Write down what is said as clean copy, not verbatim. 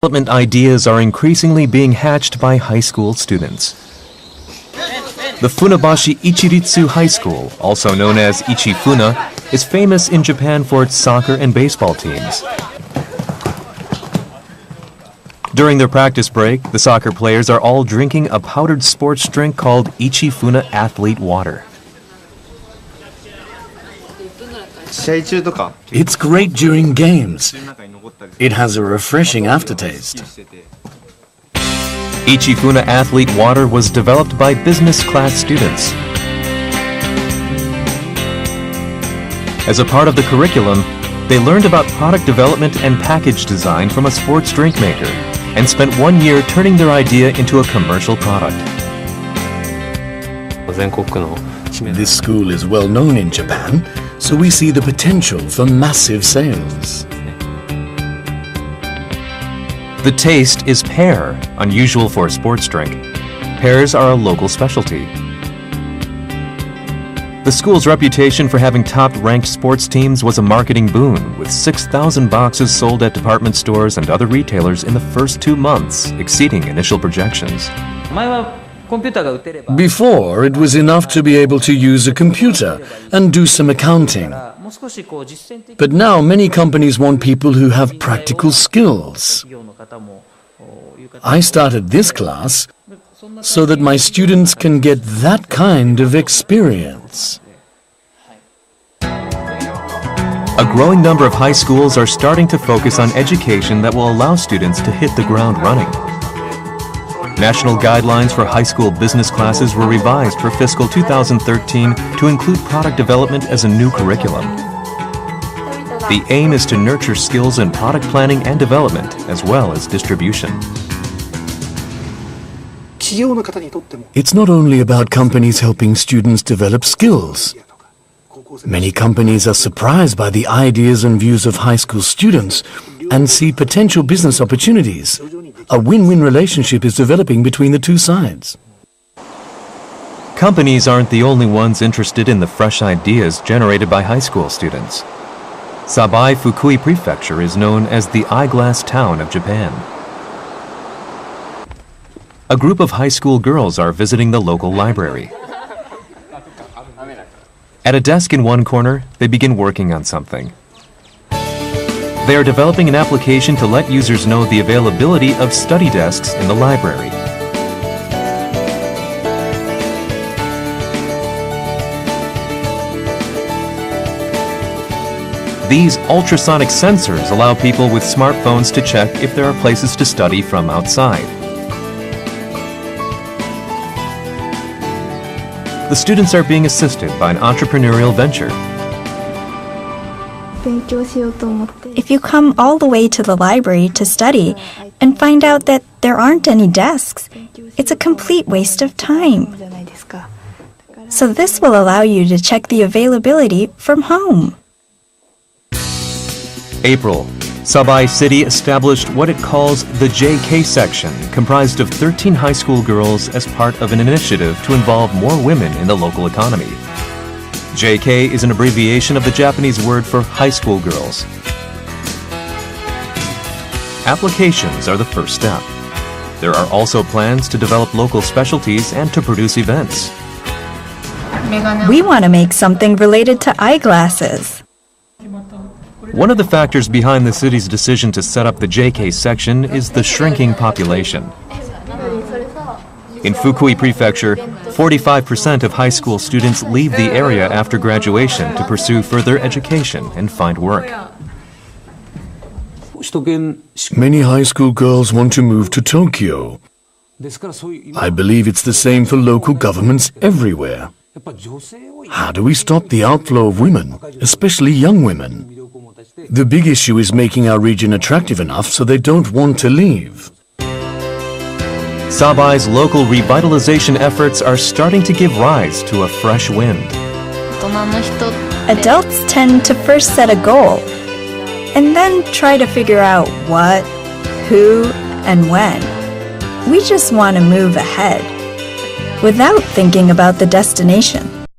Development ideas are increasingly being hatched by high school students. The Funabashi Ichiritsu High School, also known as Ichifuna, is famous in Japan for its soccer and baseball teams. During their practice break, the soccer players are all drinking a powdered sports drink called Ichifuna Athlete Water. It's great during games. It has a refreshing aftertaste. Ichifuna Athlete Water was developed by business class students. As a part of the curriculum, they learned about product development and package design from a sports drink maker and spent 1 year turning their idea into a commercial product. This school is well known in Japan, so we see the potential for massive sales. The taste is pear, unusual for a sports drink. Pears are a local specialty. The school's reputation for having top-ranked sports teams was a marketing boon, with 6,000 boxes sold at department stores and other retailers in the first 2 months, exceeding initial projections. Before, it was enough to be able to use a computer and do some accounting. But now many companies want people who have practical skills. I started this class so that my students can get that kind of experience. A growing number of high schools are starting to focus on education that will allow students to hit the ground running. National guidelines for high school business classes were revised for fiscal 2013 to include product development as a new curriculum. The aim is to nurture skills in product planning and development, as well as distribution. It's not only about companies helping students develop skills. Many companies are surprised by the ideas and views of high school students and see potential business opportunities. A win-win relationship is developing between the two sides. Companies aren't the only ones interested in the fresh ideas generated by high school students. Sabai Fukui Prefecture is known as the eyeglass town of Japan. A group of high school girls are visiting the local library. At a desk in one corner, they begin working on something. They are developing an application to let users know the availability of study desks in the library. These ultrasonic sensors allow people with smartphones to check if there are places to study from outside. The students are being assisted by an entrepreneurial venture. If you come all the way to the library to study and find out that there aren't any desks, it's a complete waste of time. So this will allow you to check the availability from home. April, Sabai City established what it calls the JK section, comprised of 13 high school girls as part of an initiative to involve more women in the local economy. JK is an abbreviation of the Japanese word for high school girls. Applications are the first step. There are also plans to develop local specialties and to produce events. We want to make something related to eyeglasses. One of the factors behind the city's decision to set up the JK section is the shrinking population. In Fukui Prefecture, 45% of high school students leave the area after graduation to pursue further education and find work. Many high school girls want to move to Tokyo. I believe it's the same for local governments everywhere. How do we stop the outflow of women, especially young women? The big issue is making our region attractive enough so they don't want to leave. Sabai's local revitalization efforts are starting to give rise to a fresh wind. Adults tend to first set a goal and then try to figure out what, who, and when. We just want to move ahead without thinking about the destination.